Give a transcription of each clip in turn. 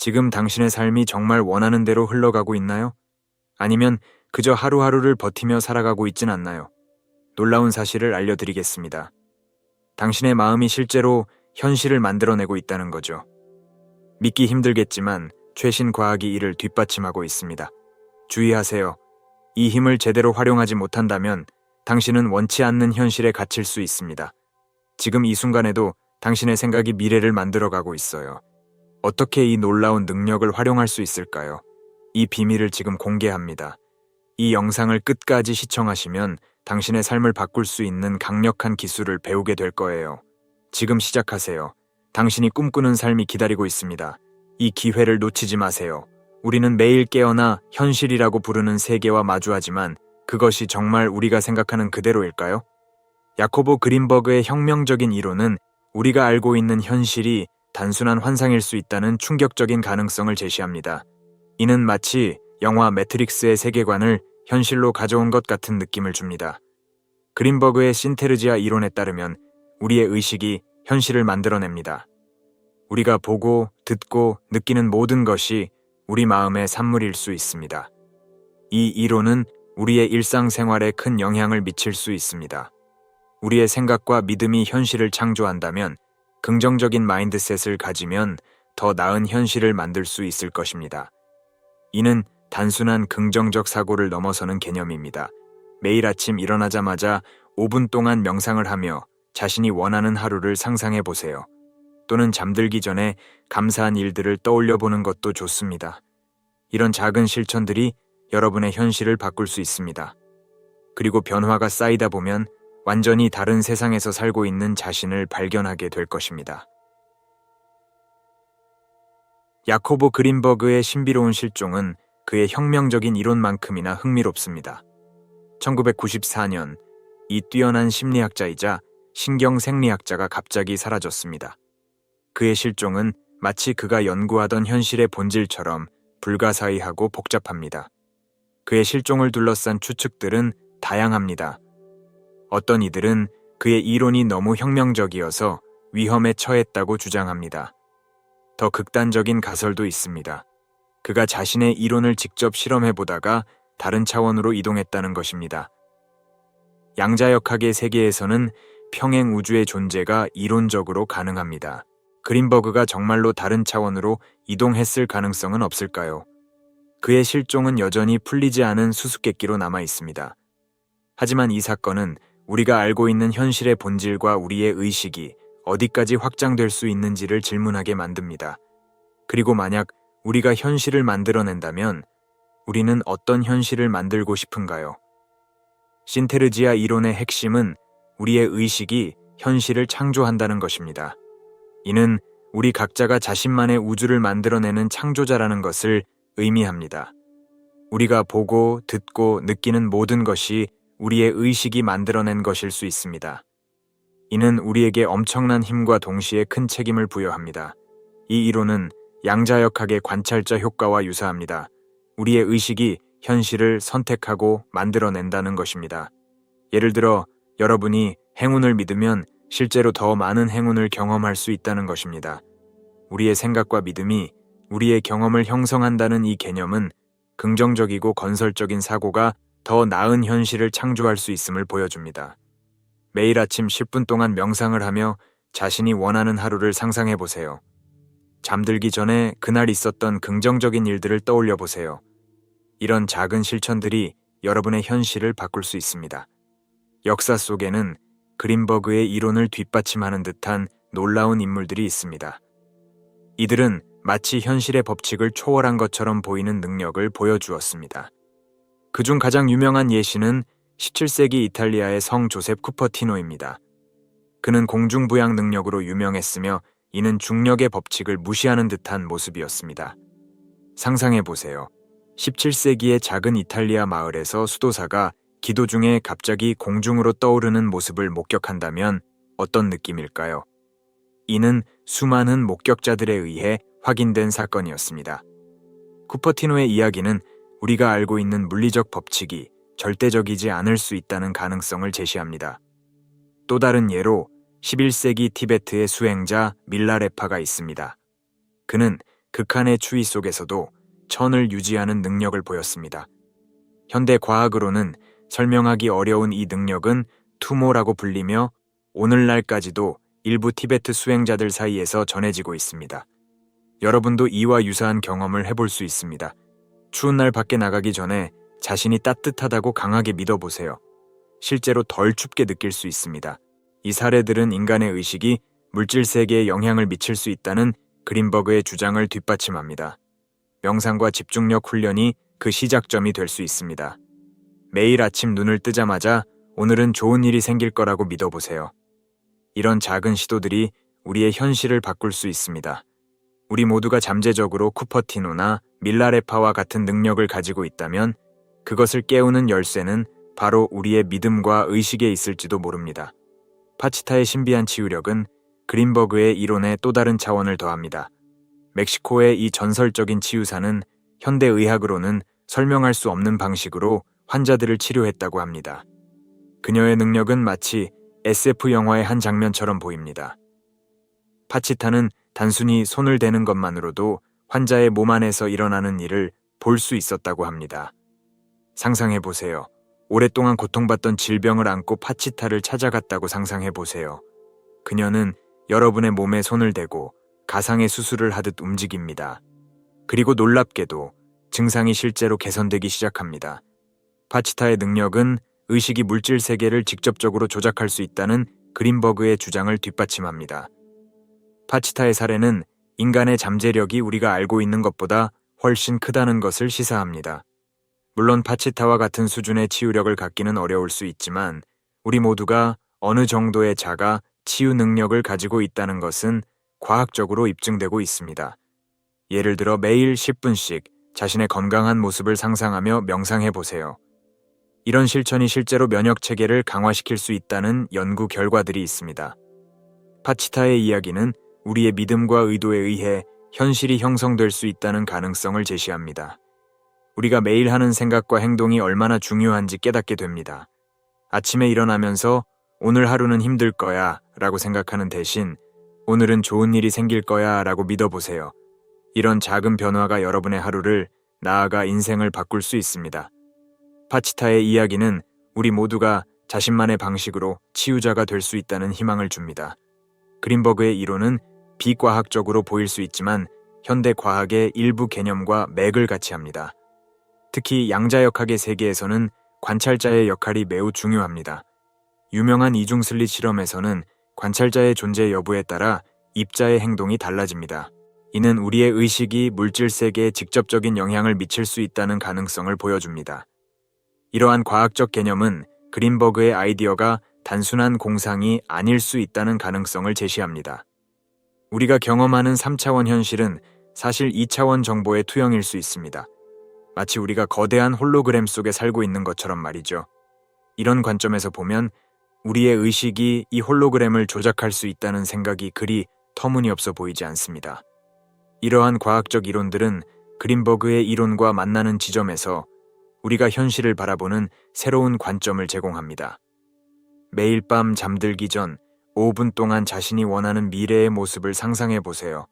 지금 당신의 삶이 정말 원하는 대로 흘러가고 있나요? 아니면 그저 하루하루를 버티며 살아가고 있진 않나요? 놀라운 사실을 알려드리겠습니다. 당신의 마음이 실제로 현실을 만들어내고 있다는 거죠. 믿기 힘들겠지만 최신 과학이 이를 뒷받침하고 있습니다. 주의하세요. 이 힘을 제대로 활용하지 못한다면 당신은 원치 않는 현실에 갇힐 수 있습니다. 지금 이 순간에도 당신의 생각이 미래를 만들어가고 있어요. 어떻게 이 놀라운 능력을 활용할 수 있을까요? 이 비밀을 지금 공개합니다. 이 영상을 끝까지 시청하시면 당신의 삶을 바꿀 수 있는 강력한 기술을 배우게 될 거예요. 지금 시작하세요. 당신이 꿈꾸는 삶이 기다리고 있습니다. 이 기회를 놓치지 마세요. 우리는 매일 깨어나 현실이라고 부르는 세계와 마주하지만 그것이 정말 우리가 생각하는 그대로일까요? 야코보 그린버그의 혁명적인 이론은 우리가 알고 있는 현실이 단순한 환상일 수 있다는 충격적인 가능성을 제시합니다. 이는 마치 영화 매트릭스의 세계관을 현실로 가져온 것 같은 느낌을 줍니다. 그린버그의 신테르지아 이론에 따르면 우리의 의식이 현실을 만들어냅니다. 우리가 보고, 듣고, 느끼는 모든 것이 우리 마음의 산물일 수 있습니다. 이 이론은 우리의 일상생활에 큰 영향을 미칠 수 있습니다. 우리의 생각과 믿음이 현실을 창조한다면 긍정적인 마인드셋을 가지면 더 나은 현실을 만들 수 있을 것입니다. 이는 단순한 긍정적 사고를 넘어서는 개념입니다. 매일 아침 일어나자마자 5분 동안 명상을 하며 자신이 원하는 하루를 상상해 보세요. 또는 잠들기 전에 감사한 일들을 떠올려 보는 것도 좋습니다. 이런 작은 실천들이 여러분의 현실을 바꿀 수 있습니다. 그리고 변화가 쌓이다 보면 완전히 다른 세상에서 살고 있는 자신을 발견하게 될 것입니다. 야코보 그린버그의 신비로운 실종은 그의 혁명적인 이론만큼이나 흥미롭습니다. 1994년, 이 뛰어난 심리학자이자 신경생리학자가 갑자기 사라졌습니다. 그의 실종은 마치 그가 연구하던 현실의 본질처럼 불가사의하고 복잡합니다. 그의 실종을 둘러싼 추측들은 다양합니다. 어떤 이들은 그의 이론이 너무 혁명적이어서 위험에 처했다고 주장합니다. 더 극단적인 가설도 있습니다. 그가 자신의 이론을 직접 실험해보다가 다른 차원으로 이동했다는 것입니다. 양자역학의 세계에서는 평행 우주의 존재가 이론적으로 가능합니다. 그린버그가 정말로 다른 차원으로 이동했을 가능성은 없을까요? 그의 실종은 여전히 풀리지 않은 수수께끼로 남아 있습니다. 하지만 이 사건은 우리가 알고 있는 현실의 본질과 우리의 의식이 어디까지 확장될 수 있는지를 질문하게 만듭니다. 그리고 만약 우리가 현실을 만들어낸다면 우리는 어떤 현실을 만들고 싶은가요? 신테르지아 이론의 핵심은 우리의 의식이 현실을 창조한다는 것입니다. 이는 우리 각자가 자신만의 우주를 만들어내는 창조자라는 것을 의미합니다. 우리가 보고, 듣고, 느끼는 모든 것이 우리의 의식이 만들어낸 것일 수 있습니다. 이는 우리에게 엄청난 힘과 동시에 큰 책임을 부여합니다. 이 이론은 양자역학의 관찰자 효과와 유사합니다. 우리의 의식이 현실을 선택하고 만들어낸다는 것입니다. 예를 들어 여러분이 행운을 믿으면 실제로 더 많은 행운을 경험할 수 있다는 것입니다. 우리의 생각과 믿음이 우리의 경험을 형성한다는 이 개념은 긍정적이고 건설적인 사고가 더 나은 현실을 창조할 수 있음을 보여줍니다. 매일 아침 10분 동안 명상을 하며 자신이 원하는 하루를 상상해 보세요. 잠들기 전에 그날 있었던 긍정적인 일들을 떠올려 보세요. 이런 작은 실천들이 여러분의 현실을 바꿀 수 있습니다. 역사 속에는 그린버그의 이론을 뒷받침하는 듯한 놀라운 인물들이 있습니다. 이들은 마치 현실의 법칙을 초월한 것처럼 보이는 능력을 보여주었습니다. 그중 가장 유명한 예시는 17세기 이탈리아의 성 조셉 쿠퍼티노입니다. 그는 공중부양 능력으로 유명했으며 이는 중력의 법칙을 무시하는 듯한 모습이었습니다. 상상해 보세요. 17세기의 작은 이탈리아 마을에서 수도사가 기도 중에 갑자기 공중으로 떠오르는 모습을 목격한다면 어떤 느낌일까요? 이는 수많은 목격자들에 의해 확인된 사건이었습니다. 쿠퍼티노의 이야기는 우리가 알고 있는 물리적 법칙이 절대적이지 않을 수 있다는 가능성을 제시합니다. 또 다른 예로 11세기 티베트의 수행자 밀라레파가 있습니다. 그는 극한의 추위 속에서도 천을 유지하는 능력을 보였습니다. 현대 과학으로는 설명하기 어려운 이 능력은 투모라고 불리며 오늘날까지도 일부 티베트 수행자들 사이에서 전해지고 있습니다. 여러분도 이와 유사한 경험을 해볼 수 있습니다. 추운 날 밖에 나가기 전에 자신이 따뜻하다고 강하게 믿어보세요. 실제로 덜 춥게 느낄 수 있습니다. 이 사례들은 인간의 의식이 물질 세계에 영향을 미칠 수 있다는 그린버그의 주장을 뒷받침합니다. 명상과 집중력 훈련이 그 시작점이 될 수 있습니다. 매일 아침 눈을 뜨자마자 오늘은 좋은 일이 생길 거라고 믿어보세요. 이런 작은 시도들이 우리의 현실을 바꿀 수 있습니다. 우리 모두가 잠재적으로 쿠퍼티노나 밀라레파와 같은 능력을 가지고 있다면 그것을 깨우는 열쇠는 바로 우리의 믿음과 의식에 있을지도 모릅니다. 파치타의 신비한 치유력은 그린버그의 이론에 또 다른 차원을 더합니다. 멕시코의 이 전설적인 치유사는 현대의학으로는 설명할 수 없는 방식으로 환자들을 치료했다고 합니다. 그녀의 능력은 마치 SF 영화의 한 장면처럼 보입니다. 파치타는 단순히 손을 대는 것만으로도 환자의 몸 안에서 일어나는 일을 볼 수 있었다고 합니다. 상상해보세요. 오랫동안 고통받던 질병을 안고 파치타를 찾아갔다고 상상해보세요. 그녀는 여러분의 몸에 손을 대고 가상의 수술을 하듯 움직입니다. 그리고 놀랍게도 증상이 실제로 개선되기 시작합니다. 파치타의 능력은 의식이 물질 세계를 직접적으로 조작할 수 있다는 그린버그의 주장을 뒷받침합니다. 파치타의 사례는 인간의 잠재력이 우리가 알고 있는 것보다 훨씬 크다는 것을 시사합니다. 물론 파치타와 같은 수준의 치유력을 갖기는 어려울 수 있지만 우리 모두가 어느 정도의 자가 치유 능력을 가지고 있다는 것은 과학적으로 입증되고 있습니다. 예를 들어 매일 10분씩 자신의 건강한 모습을 상상하며 명상해 보세요. 이런 실천이 실제로 면역 체계를 강화시킬 수 있다는 연구 결과들이 있습니다. 파치타의 이야기는 우리의 믿음과 의도에 의해 현실이 형성될 수 있다는 가능성을 제시합니다. 우리가 매일 하는 생각과 행동이 얼마나 중요한지 깨닫게 됩니다. 아침에 일어나면서 오늘 하루는 힘들 거야 라고 생각하는 대신 오늘은 좋은 일이 생길 거야 라고 믿어보세요. 이런 작은 변화가 여러분의 하루를, 나아가 인생을 바꿀 수 있습니다. 파치타의 이야기는 우리 모두가 자신만의 방식으로 치유자가 될 수 있다는 희망을 줍니다. 그린버그의 이론은 비과학적으로 보일 수 있지만 현대 과학의 일부 개념과 맥을 같이 합니다. 특히 양자역학의 세계에서는 관찰자의 역할이 매우 중요합니다. 유명한 이중 슬릿 실험에서는 관찰자의 존재 여부에 따라 입자의 행동이 달라집니다. 이는 우리의 의식이 물질 세계에 직접적인 영향을 미칠 수 있다는 가능성을 보여줍니다. 이러한 과학적 개념은 그린버그의 아이디어가 단순한 공상이 아닐 수 있다는 가능성을 제시합니다. 우리가 경험하는 3차원 현실은 사실 2차원 정보의 투영일 수 있습니다. 마치 우리가 거대한 홀로그램 속에 살고 있는 것처럼 말이죠. 이런 관점에서 보면 우리의 의식이 이 홀로그램을 조작할 수 있다는 생각이 그리 터무니없어 보이지 않습니다. 이러한 과학적 이론들은 그린버그의 이론과 만나는 지점에서 우리가 현실을 바라보는 새로운 관점을 제공합니다. 매일 밤 잠들기 전 5분 동안 자신이 원하는 미래의 모습을 상상해 보세요.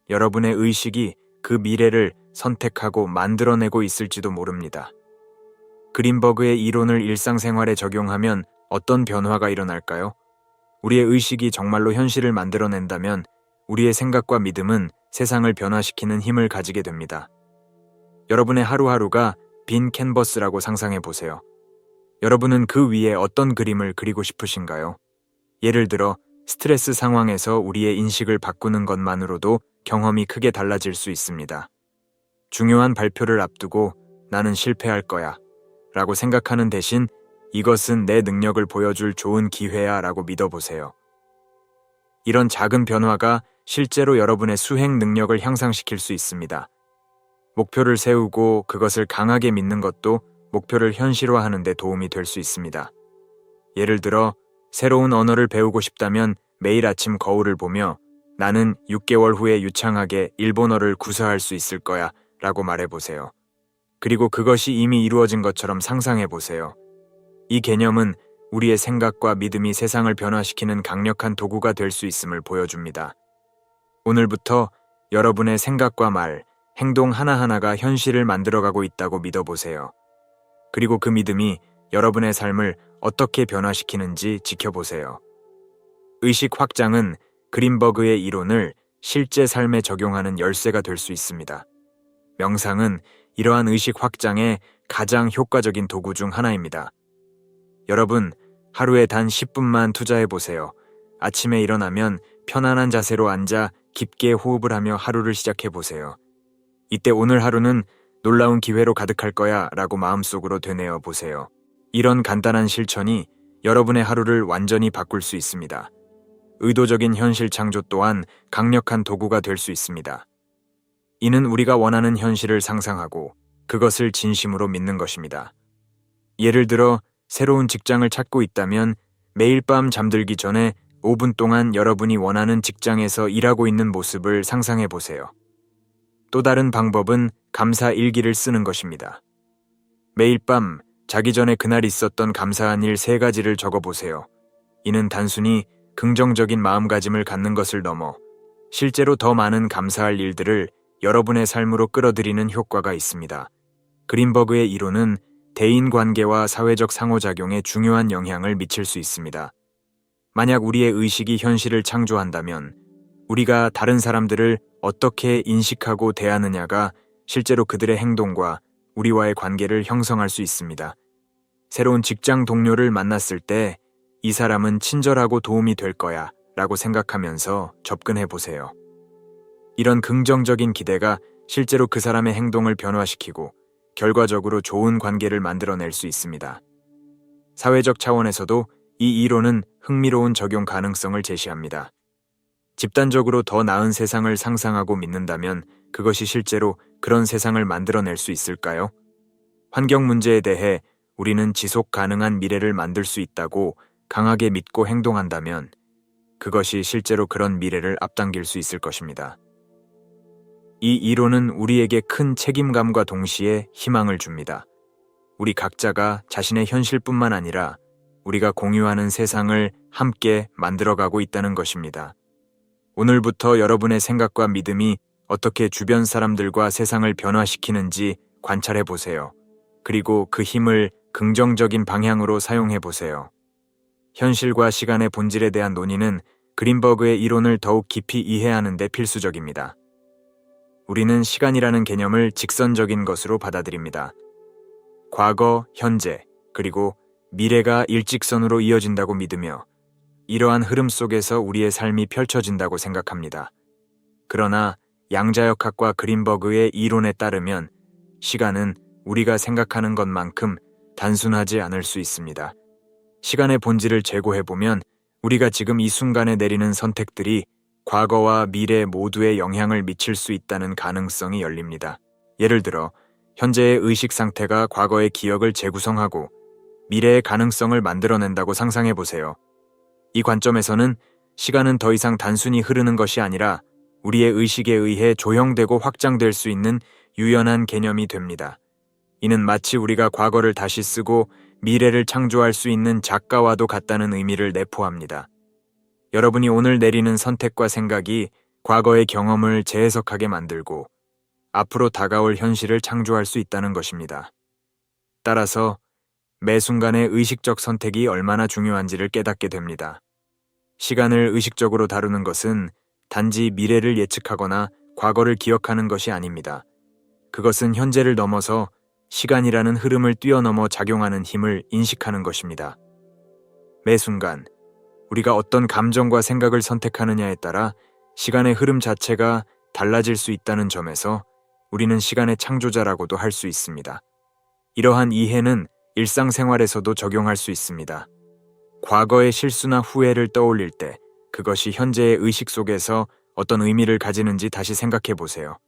여러분의 의식이 그 미래를 선택하고 만들어내고 있을지도 모릅니다. 그린버그의 이론을 일상생활에 적용하면 어떤 변화가 일어날까요? 우리의 의식이 정말로 현실을 만들어낸다면 우리의 생각과 믿음은 세상을 변화시키는 힘을 가지게 됩니다. 여러분의 하루하루가 빈 캔버스라고 상상해 보세요. 여러분은 그 위에 어떤 그림을 그리고 싶으신가요? 예를 들어 스트레스 상황에서 우리의 인식을 바꾸는 것만으로도 경험이 크게 달라질 수 있습니다. 중요한 발표를 앞두고 나는 실패할 거야 라고 생각하는 대신 이것은 내 능력을 보여줄 좋은 기회야 라고 믿어보세요. 이런 작은 변화가 실제로 여러분의 수행 능력을 향상시킬 수 있습니다. 목표를 세우고 그것을 강하게 믿는 것도 목표를 현실화하는 데 도움이 될 수 있습니다. 예를 들어 새로운 언어를 배우고 싶다면 매일 아침 거울을 보며 나는 6개월 후에 유창하게 일본어를 구사할 수 있을 거야 라고 말해보세요. 그리고 그것이 이미 이루어진 것처럼 상상해보세요. 이 개념은 우리의 생각과 믿음이 세상을 변화시키는 강력한 도구가 될 수 있음을 보여줍니다. 오늘부터 여러분의 생각과 말, 행동 하나하나가 현실을 만들어가고 있다고 믿어보세요. 그리고 그 믿음이 여러분의 삶을 어떻게 변화시키는지 지켜보세요. 의식 확장은 그린버그의 이론을 실제 삶에 적용하는 열쇠가 될 수 있습니다. 명상은 이러한 의식 확장의 가장 효과적인 도구 중 하나입니다. 여러분, 하루에 단 10분만 투자해보세요. 아침에 일어나면 편안한 자세로 앉아 깊게 호흡을 하며 하루를 시작해보세요. 이때 오늘 하루는 놀라운 기회로 가득할 거야 라고 마음속으로 되뇌어 보세요. 이런 간단한 실천이 여러분의 하루를 완전히 바꿀 수 있습니다. 의도적인 현실 창조 또한 강력한 도구가 될 수 있습니다. 이는 우리가 원하는 현실을 상상하고 그것을 진심으로 믿는 것입니다. 예를 들어 새로운 직장을 찾고 있다면 매일 밤 잠들기 전에 5분 동안 여러분이 원하는 직장에서 일하고 있는 모습을 상상해 보세요. 또 다른 방법은 감사 일기를 쓰는 것입니다. 매일 밤 자기 전에 그날 있었던 감사한 일 3가지를 적어보세요. 이는 단순히 긍정적인 마음가짐을 갖는 것을 넘어 실제로 더 많은 감사할 일들을 여러분의 삶으로 끌어들이는 효과가 있습니다. 그린버그의 이론은 대인관계와 사회적 상호작용에 중요한 영향을 미칠 수 있습니다. 만약 우리의 의식이 현실을 창조한다면 우리가 다른 사람들을 어떻게 인식하고 대하느냐가 실제로 그들의 행동과 우리와의 관계를 형성할 수 있습니다. 새로운 직장 동료를 만났을 때 이 사람은 친절하고 도움이 될 거야 라고 생각하면서 접근해 보세요. 이런 긍정적인 기대가 실제로 그 사람의 행동을 변화시키고 결과적으로 좋은 관계를 만들어낼 수 있습니다. 사회적 차원에서도 이 이론은 흥미로운 적용 가능성을 제시합니다. 집단적으로 더 나은 세상을 상상하고 믿는다면 그것이 실제로 그런 세상을 만들어낼 수 있을까요? 환경 문제에 대해 우리는 지속 가능한 미래를 만들 수 있다고 강하게 믿고 행동한다면 그것이 실제로 그런 미래를 앞당길 수 있을 것입니다. 이 이론은 우리에게 큰 책임감과 동시에 희망을 줍니다. 우리 각자가 자신의 현실뿐만 아니라 우리가 공유하는 세상을 함께 만들어가고 있다는 것입니다. 오늘부터 여러분의 생각과 믿음이 어떻게 주변 사람들과 세상을 변화시키는지 관찰해 보세요. 그리고 그 힘을 긍정적인 방향으로 사용해 보세요. 현실과 시간의 본질에 대한 논의는 그린버그의 이론을 더욱 깊이 이해하는 데 필수적입니다. 우리는 시간이라는 개념을 직선적인 것으로 받아들입니다. 과거, 현재, 그리고 미래가 일직선으로 이어진다고 믿으며 이러한 흐름 속에서 우리의 삶이 펼쳐진다고 생각합니다. 그러나 양자역학과 그린버그의 이론에 따르면 시간은 우리가 생각하는 것만큼 단순하지 않을 수 있습니다. 시간의 본질을 재고해보면 우리가 지금 이 순간에 내리는 선택들이 과거와 미래 모두에 영향을 미칠 수 있다는 가능성이 열립니다. 예를 들어 현재의 의식 상태가 과거의 기억을 재구성하고 미래의 가능성을 만들어낸다고 상상해보세요. 이 관점에서는 시간은 더 이상 단순히 흐르는 것이 아니라 우리의 의식에 의해 조형되고 확장될 수 있는 유연한 개념이 됩니다. 이는 마치 우리가 과거를 다시 쓰고 미래를 창조할 수 있는 작가와도 같다는 의미를 내포합니다. 여러분이 오늘 내리는 선택과 생각이 과거의 경험을 재해석하게 만들고 앞으로 다가올 현실을 창조할 수 있다는 것입니다. 따라서 매 순간의 의식적 선택이 얼마나 중요한지를 깨닫게 됩니다. 시간을 의식적으로 다루는 것은 단지 미래를 예측하거나 과거를 기억하는 것이 아닙니다. 그것은 현재를 넘어서 시간이라는 흐름을 뛰어넘어 작용하는 힘을 인식하는 것입니다. 매 순간 우리가 어떤 감정과 생각을 선택하느냐에 따라 시간의 흐름 자체가 달라질 수 있다는 점에서 우리는 시간의 창조자라고도 할 수 있습니다. 이러한 이해는 일상생활에서도 적용할 수 있습니다. 과거의 실수나 후회를 떠올릴 때 그것이 현재의 의식 속에서 어떤 의미를 가지는지 다시 생각해 보세요.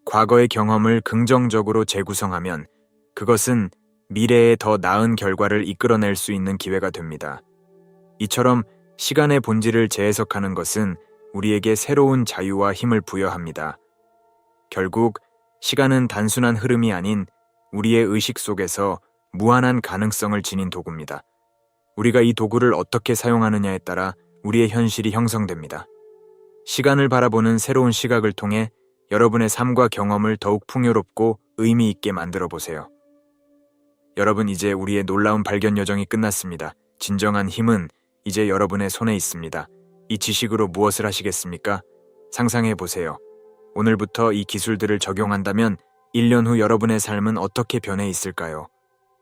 과거의 경험을 긍정적으로 재구성하면 그것은 미래에 더 나은 결과를 이끌어낼 수 있는 기회가 됩니다. 이처럼 시간의 본질을 재해석하는 것은 우리에게 새로운 자유와 힘을 부여합니다. 결국 시간은 단순한 흐름이 아닌 우리의 의식 속에서 무한한 가능성을 지닌 도구입니다. 우리가 이 도구를 어떻게 사용하느냐에 따라 우리의 현실이 형성됩니다. 시간을 바라보는 새로운 시각을 통해 여러분의 삶과 경험을 더욱 풍요롭고 의미 있게 만들어 보세요. 여러분, 이제 우리의 놀라운 발견 여정이 끝났습니다. 진정한 힘은 이제 여러분의 손에 있습니다. 이 지식으로 무엇을 하시겠습니까? 상상해 보세요. 오늘부터 이 기술들을 적용한다면 1년 후 여러분의 삶은 어떻게 변해 있을까요?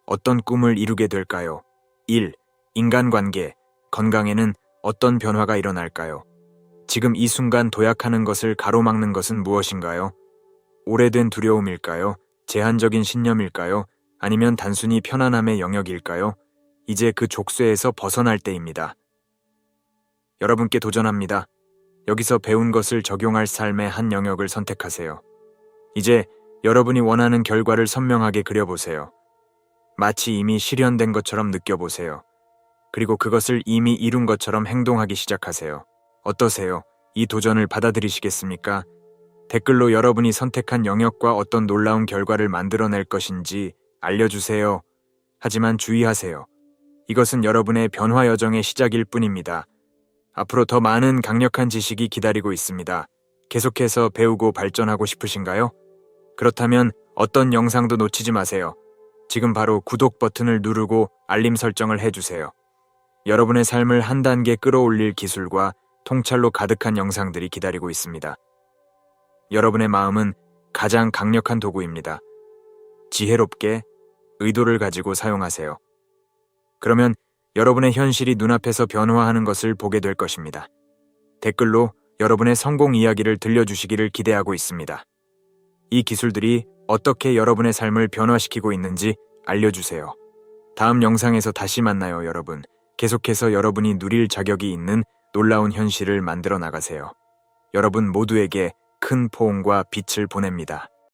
어떤 꿈을 이루게 될까요? 1. 인간관계, 건강에는 어떤 변화가 일어날까요? 지금 이 순간 도약하는 것을 가로막는 것은 무엇인가요? 오래된 두려움일까요? 제한적인 신념일까요? 아니면 단순히 편안함의 영역일까요? 이제 그 족쇄에서 벗어날 때입니다. 여러분께 도전합니다. 여기서 배운 것을 적용할 삶의 한 영역을 선택하세요. 이제 여러분이 원하는 결과를 선명하게 그려보세요. 마치 이미 실현된 것처럼 느껴보세요. 그리고 그것을 이미 이룬 것처럼 행동하기 시작하세요. 어떠세요? 이 도전을 받아들이시겠습니까? 댓글로 여러분이 선택한 영역과 어떤 놀라운 결과를 만들어낼 것인지 알려주세요. 하지만 주의하세요. 이것은 여러분의 변화 여정의 시작일 뿐입니다. 앞으로 더 많은 강력한 지식이 기다리고 있습니다. 계속해서 배우고 발전하고 싶으신가요? 그렇다면 어떤 영상도 놓치지 마세요. 지금 바로 구독 버튼을 누르고 알림 설정을 해주세요. 여러분의 삶을 한 단계 끌어올릴 기술과 통찰로 가득한 영상들이 기다리고 있습니다. 여러분의 마음은 가장 강력한 도구입니다. 지혜롭게 의도를 가지고 사용하세요. 그러면 여러분의 현실이 눈앞에서 변화하는 것을 보게 될 것입니다. 댓글로 여러분의 성공 이야기를 들려주시기를 기대하고 있습니다. 이 기술들이 어떻게 여러분의 삶을 변화시키고 있는지 알려주세요. 다음 영상에서 다시 만나요, 여러분. 계속해서 여러분이 누릴 자격이 있는 놀라운 현실을 만들어 나가세요. 여러분 모두에게 큰 포옹과 빛을 보냅니다.